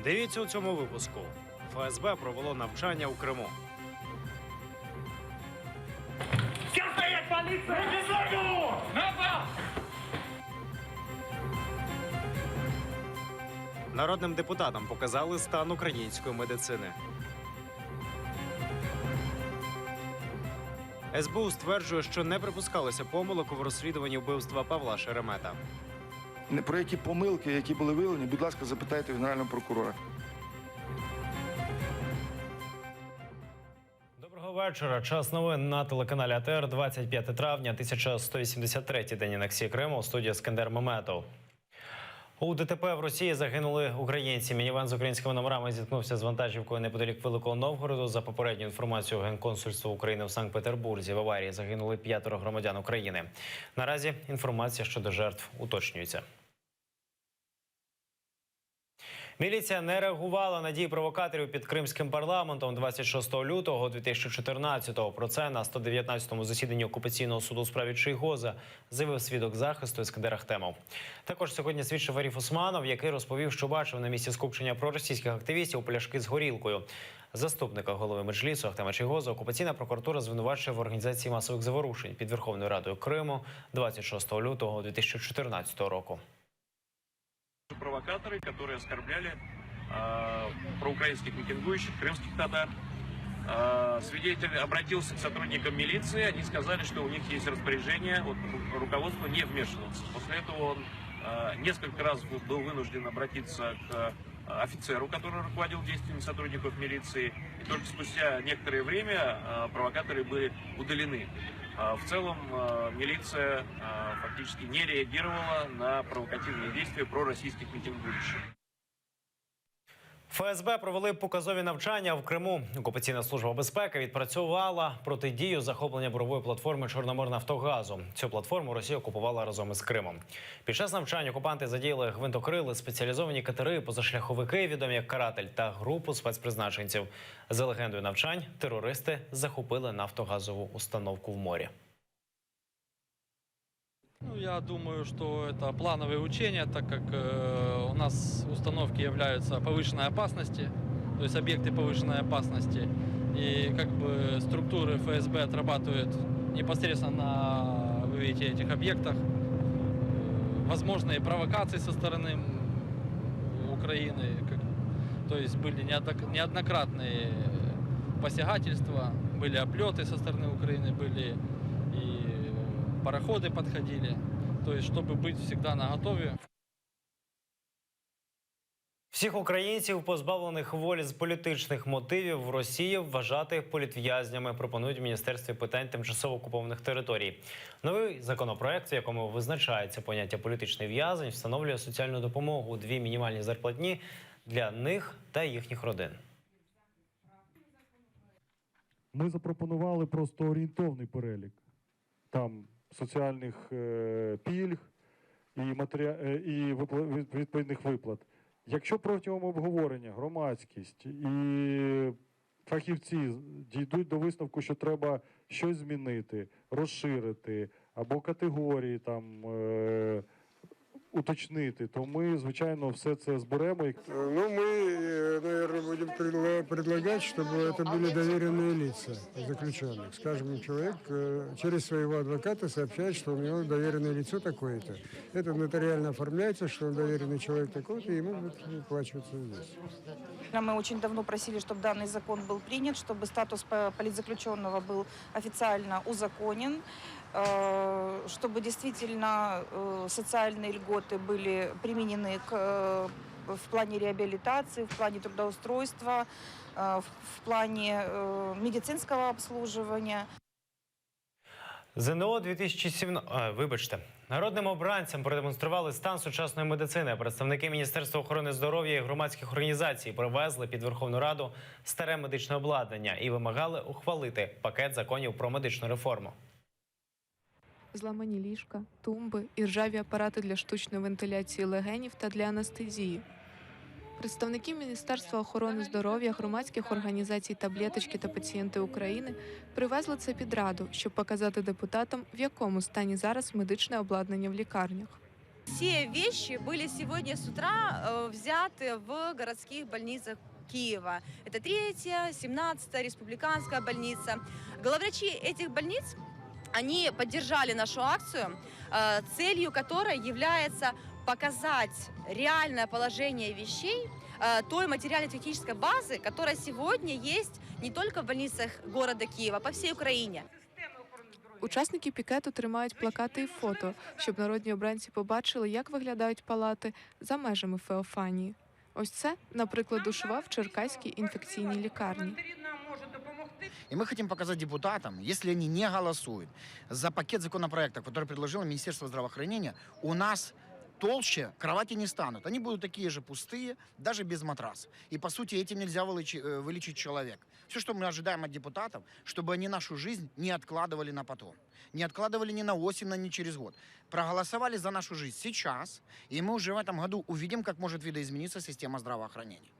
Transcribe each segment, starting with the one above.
Дивіться у цьому випуску. ФСБ провело навчання у Криму. Всем стоять, полиция! Десанту! Напал! Народним депутатам показали стан української медицини. СБУ стверджує, що не припускалося помилок у розслідуванні вбивства Павла Шеремета. Про які помилки, які були виявлені, будь ласка, запитайте Генерального прокурора. Доброго вечора. Час новин на телеканалі АТР. 25 травня, 1183-й день анексії Криму. Студія Скандер Меметов. У ДТП в Росії загинули українці. Мінівен з українськими номерами зіткнувся з вантажівкою неподалік Великого Новгороду. За попередньою інформацією Генконсульства України в Санкт-Петербурзі в аварії загинули 5 громадян України. Наразі інформація щодо жертв уточнюється. Міліція не реагувала на дії провокаторів під кримським парламентом 26 лютого 2014-го. Про це на 119-му засіданні окупаційного суду у справі Чийгоза заявив свідок захисту Іскандер Ахтемов. Також сьогодні свідчив Аріф Усманов, який розповів, що бачив на місці скупчення проросійських активістів пляшки з горілкою. Заступника голови Меджлісу Ахтема Чийгоза окупаційна прокуратура звинувачує в організації масових заворушень під Верховною Радою Криму 26 лютого 2014 року. Провокаторы, которые оскорбляли проукраинских митингующих, крымских татар. Свидетель обратился к сотрудникам милиции, они сказали, что у них есть распоряжение от руководства не вмешиваться. После этого он несколько раз был вынужден обратиться к офицеру, который руководил действиями сотрудников милиции. И только спустя некоторое время провокаторы были удалены. В целом милиция фактически не реагировала на провокативные действия пророссийских митингующих. ФСБ провели показові навчання в Криму. Окупаційна служба безпеки відпрацювала протидію захоплення бурової платформи «Чорноморнафтогазу». Цю платформу Росія окупувала разом із Кримом. Під час навчань окупанти задіяли гвинтокрили, спеціалізовані катери, позашляховики, відомі як «Каратель», та групу спецпризначенців. За легендою навчань, терористи захопили нафтогазову установку в морі. Я думаю, что это плановые учения, так как у нас установки являются повышенной опасности, то есть объекты повышенной опасности. И как бы структуры ФСБ отрабатывают непосредственно на, вы видите, этих объектах. Возможные провокации со стороны Украины, то есть были неоднократные посягательства, были облеты со стороны Украины, были и пароходы подходили, то есть, чтобы быть всегда наготове. Всіх українців, позбавлених волі з політичних мотивів, в Росії вважати політв'язнями, пропонують в Міністерстві питань тимчасово окупованих територій. Новий законопроект, в якому визначається поняття політичний в'язень, встановлює соціальну допомогу, 2 мінімальні зарплатні для них та їхніх родин. Ми запропонували просто орієнтовний перелік. Там соціальних пільг і відповідних виплат. Якщо протягом обговорення громадськість і фахівці дійдуть до висновку, що треба щось змінити, розширити або категорії там уточнити, то ми, звичайно, все це зберемо. Ну, мы, наверное, будем предлагать, чтобы это были доверенные лица заключенных. Скажем, человек через своего адвоката сообщает, что у него доверенное лицо такое-то. Это нотариально оформляется, что он доверенный человек такой-то, и ему будет выплачиваться здесь. Мы очень давно просили, чтобы данный закон был принят, чтобы статус политзаключенного был официально узаконен, чтобы действительно социальные льготы были применены в плане реабилитации, в плане трудоустройства, в плане медицинского обслуживания. ЗНО 2017... Народним обранцям продемонстрували стан сучасної медицини. Представники Міністерства охорони здоров'я і громадських організацій привезли під Верховну Раду старе медичне обладнання і вимагали ухвалити пакет законів про медичну реформу. Зламані ліжка, тумби і ржаві апарати для штучної вентиляції легенів та для анестезії. Представники Міністерства охорони здоров'я, громадських організацій «Таблеточки» та «Пацієнти України» привезли це під Раду, щоб показати депутатам, в якому стані зараз медичне обладнання в лікарнях. Все вещи были сегодня с утра взяты в городских больницах Киева. Это 3-я, 17-я республиканская больница. Главврачи этих больниц, они поддержали нашу акцию, целью которой является показать реальное положение вещей той материально-технической базы, которая сегодня есть не только в больницах города Киева, а по всей Украине. Учасники пікету тримають плакати і фото, щоб народні обранці побачили, як виглядають палати за межами Феофанії. Ось це, наприклад, душова в Черкаській інфекційній лікарні. И мы хотим показать депутатам, если они не голосуют за пакет законопроектов, который предложило Министерство здравоохранения, у нас толще кровати не станут. Они будут такие же пустые, даже без матраса. И, по сути, этим нельзя вылечить человека. Все, что мы ожидаем от депутатов, чтобы они нашу жизнь не откладывали на потом. Не откладывали ни на осень, ни через год. Проголосовали за нашу жизнь сейчас, и мы уже в этом году увидим, как может видоизмениться система здравоохранения.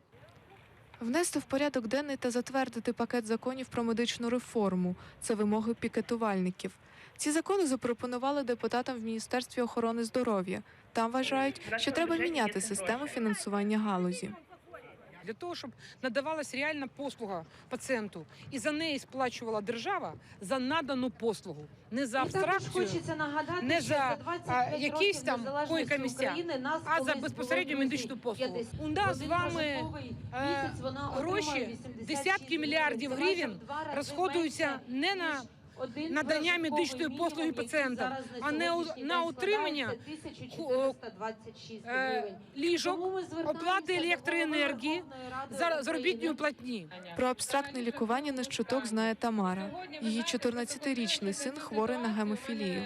Внести в порядок денний та затвердити пакет законів про медичну реформу – це вимоги пікетувальників. Ці закони запропонували депутатам в Міністерстві охорони здоров'я. Там вважають, що треба міняти систему фінансування галузі. Для того, щоб надавалась реальна послуга пацієнту, і за неї сплачувала держава за надану послугу. Не за абстракцію, не за якісь там койко-місця, а за безпосередню медичну послугу. У нас з вами гроші, десятки мільярдів гривень розходуються не на надання медичної послуги пацієнтам, а не на утримання ліжок, оплати електроенергії, заробітної платні. Про абстрактне лікування не з чуток знає Тамара. Її 14-річний син хворий на гемофілію.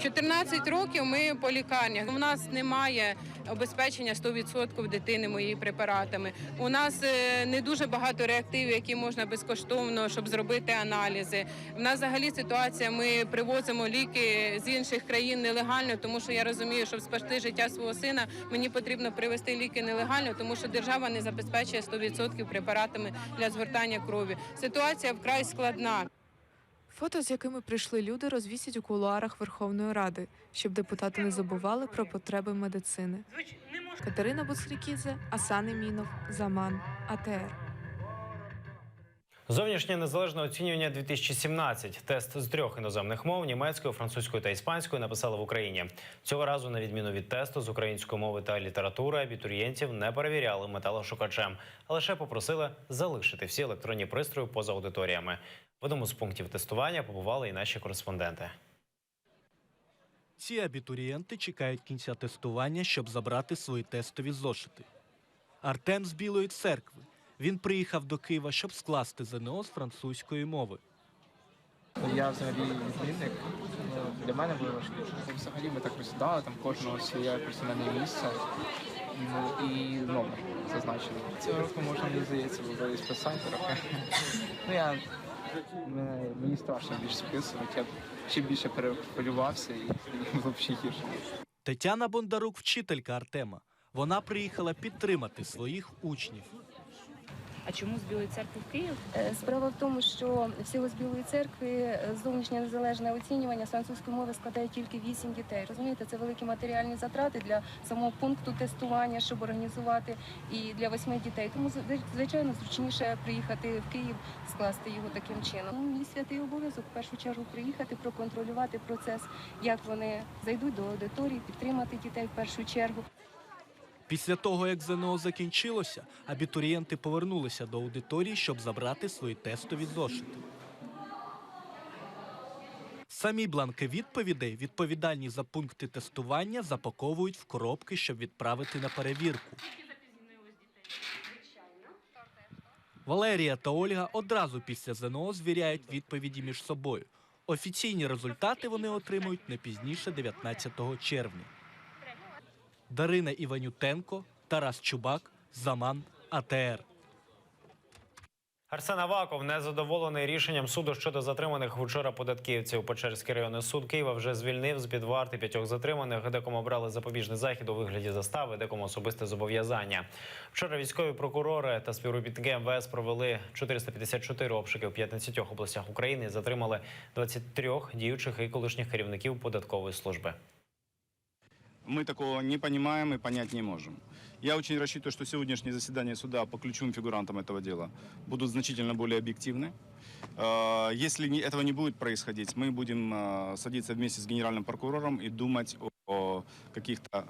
14 років ми по лікарнях. У нас немає обезпечення 100% дитини моїми препаратами. У нас не дуже багато реактивів, які можна безкоштовно, щоб зробити аналізи. У нас взагалі ситуація, ми привозимо ліки з інших країн нелегально, тому що я розумію, щоб спасти життя свого сина, мені потрібно привезти ліки нелегально, тому що держава не забезпечує 100% препаратами для згортання крові. Ситуація вкрай складна. Фото, з якими прийшли люди, розвісять у кулуарах Верховної Ради, щоб депутати не забували про потреби медицини. Катерина Буцрікідзе, Асан Емінов, Заман, АТР. Зовнішнє незалежне оцінювання 2017. Тест з 3 іноземних мов – німецькою, французькою та іспанською – написали в Україні. Цього разу, на відміну від тесту з української мови та літератури, абітурієнтів не перевіряли металошукачем, а лише попросили залишити всі електронні пристрої поза аудиторіями. В одному з пунктів тестування побували і наші кореспонденти. Ці абітурієнти чекають кінця тестування, щоб забрати свої тестові зошити. Артем з Білої Церкви. Він приїхав до Києва, щоб скласти ЗНО з французької мови. Я взагалі відмінник. Для мене було важливо. Взагалі ми так розсідали, там кожного своє персональне місце і номер зазначений. Цього року можна, мені здається, було списати трохи. Мені страшно більше списувати, я ще більше перехвилювався і було б ще гірше. Тетяна Бондарук – вчителька Артема. Вона приїхала підтримати своїх учнів. А чому з Білої Церкви в Київ? Справа в тому, що всього з Білої Церкви зовнішнє незалежне оцінювання з французької мови складає тільки 8 дітей. Розумієте, це великі матеріальні затрати для самого пункту тестування, щоб організувати, і для 8 дітей. Тому, звичайно, зручніше приїхати в Київ, скласти його таким чином. Мій святий обов'язок в першу чергу приїхати, проконтролювати процес, як вони зайдуть до аудиторії, підтримати дітей в першу чергу. Після того, як ЗНО закінчилося, абітурієнти повернулися до аудиторії, щоб забрати свої тестові зошити. Самі бланки відповідей, відповідальні за пункти тестування, запаковують в коробки, щоб відправити на перевірку. Валерія та Ольга одразу після ЗНО звіряють відповіді між собою. Офіційні результати вони отримують не пізніше 19 червня. Дарина Іванютенко, Тарас Чубак, Заман, АТР. Арсен Аваков незадоволений рішенням суду щодо затриманих вчора податківців. Печерський районний суд Києва вже звільнив з-під варти 5 затриманих, декому обрали запобіжний захід у вигляді застави, декому особисте зобов'язання. Вчора військові прокурори та співробітники МВС провели 454 обшуки в 15 областях України і затримали 23 діючих і колишніх керівників податкової служби. Мы такого не понимаем и понять не можем. Я очень рассчитываю, что сегодняшнее заседание суда по ключевым фигурантам этого дела будут значительно более объективны. Если этого не будет происходить, мы будем садиться вместе с генеральным прокурором и думать о каких-то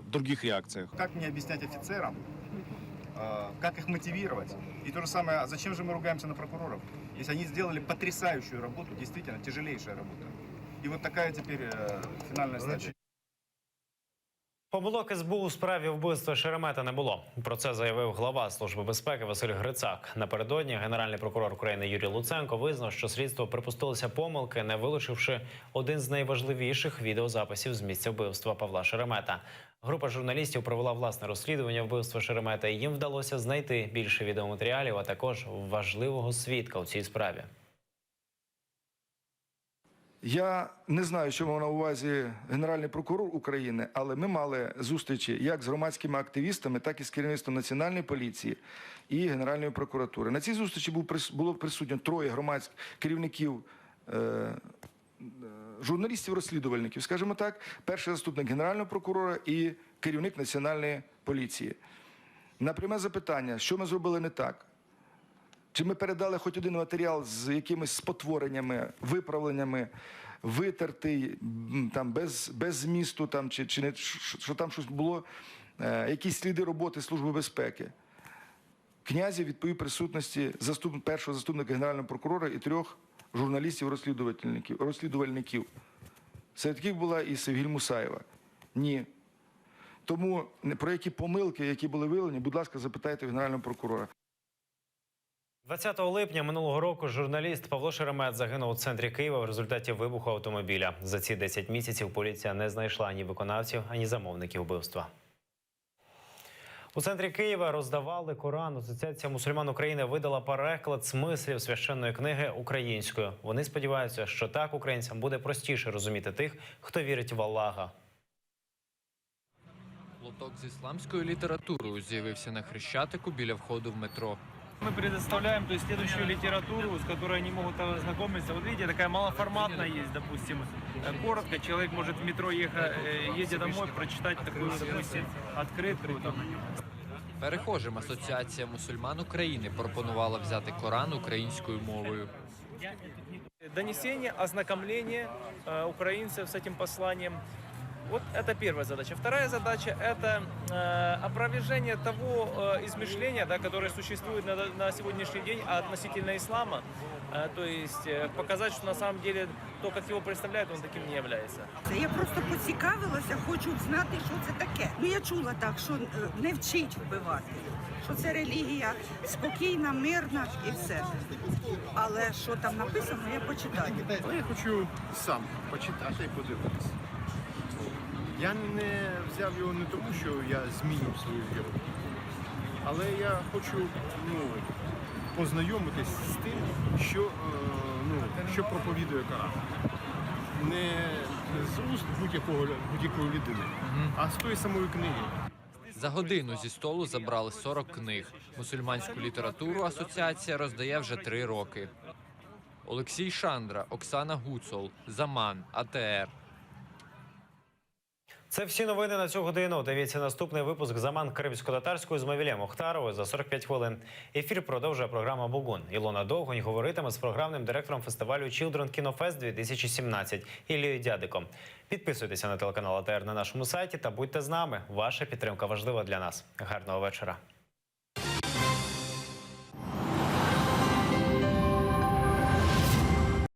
других реакциях. Как мне объяснять офицерам, как их мотивировать? И то же самое, а зачем же мы ругаемся на прокуроров? Если они сделали потрясающую работу, действительно тяжелейшая работа. И вот такая теперь финальная стадия. Помилок СБУ у справі вбивства Шеремета не було. Про це заявив глава Служби безпеки Василь Грицак. Напередодні генеральний прокурор України Юрій Луценко визнав, що слідство припустилося помилки, не вилучивши один з найважливіших відеозаписів з місця вбивства Павла Шеремета. Група журналістів провела власне розслідування вбивства Шеремета, і їм вдалося знайти більше відеоматеріалів, а також важливого свідка у цій справі. Я не знаю, що мав на увазі Генеральний прокурор України, але ми мали зустрічі як з громадськими активістами, так і з керівництвом Національної поліції і Генеральної прокуратури. На цій зустрічі було присутньо 3 громадських керівників, журналістів-розслідувальників, скажімо так, перший заступник Генерального прокурора і керівник Національної поліції. На пряме запитання, що ми зробили не так, чи ми передали хоч один матеріал з якимись спотвореннями, виправленнями, витертий, там, без змісту, там, чи не, що там щось було, якісь сліди роботи Служби безпеки. Князів відповів присутності першого заступника Генерального прокурора і 3 журналістів-розслідувальників. Серед яких була і Севгіль Мусаєва. Ні. Тому про які помилки, які були виявлені, будь ласка, запитайте Генерального прокурора. 20 липня минулого року журналіст Павло Шеремет загинув у центрі Києва в результаті вибуху автомобіля. За ці 10 місяців поліція не знайшла ані виконавців, ані замовників вбивства. У центрі Києва роздавали Коран. Асоціація мусульман України видала переклад смислів священної книги українською. Вони сподіваються, що так українцям буде простіше розуміти тих, хто вірить в Аллаха. Лоток з ісламською літературою з'явився на Хрещатику біля входу в метро. Мы предоставляем, то есть, следующую литературу, с которой они могут ознакомиться. Вот видите, такая малоформатная есть, допустим, коротко. Человек может в метро, едя домой, прочитать такую, допустим, открытку. Там. Перехожим Асоціація мусульман України пропонувала взяти Коран українською мовою. Донесение, ознакомление украинцев с этим посланием. Вот это первая задача. Вторая задача – это опровержение того измышления, да, которое существует на сегодняшний день относительно ислама. То есть показать, что на самом деле то, как его представляют, он таким не является. Я просто поцікавилася, хочу знати, що це таке. Ну, я чула так, що не вчить вбивати, що це релігія спокійна, мирна і все. Але що там написано, я почитаю. Я хочу сам почитати і подивитися. Я не взяв його не тому, що я змінив свою віру, але я хочу познайомитись з тим, що проповідує Коран. Не з уст будь-якої людини, а з тої самої книги. За годину зі столу забрали 40 книг. Мусульманську літературу асоціація роздає вже 3 роки. Олексій Шандра, Оксана Гуцол, Заман, АТР. Це всі новини на цю годину. Дивіться наступний випуск «Заман» кримсько-татарською з Мавілем Охтаровою за 45 хвилин. Ефір продовжує програма «Бугун». Ілона Довгонь говоритиме з програмним директором фестивалю Children Kino Fest 2017 Іллею Дядиком. Підписуйтеся на телеканал АТР на нашому сайті та будьте з нами. Ваша підтримка важлива для нас. Гарного вечора.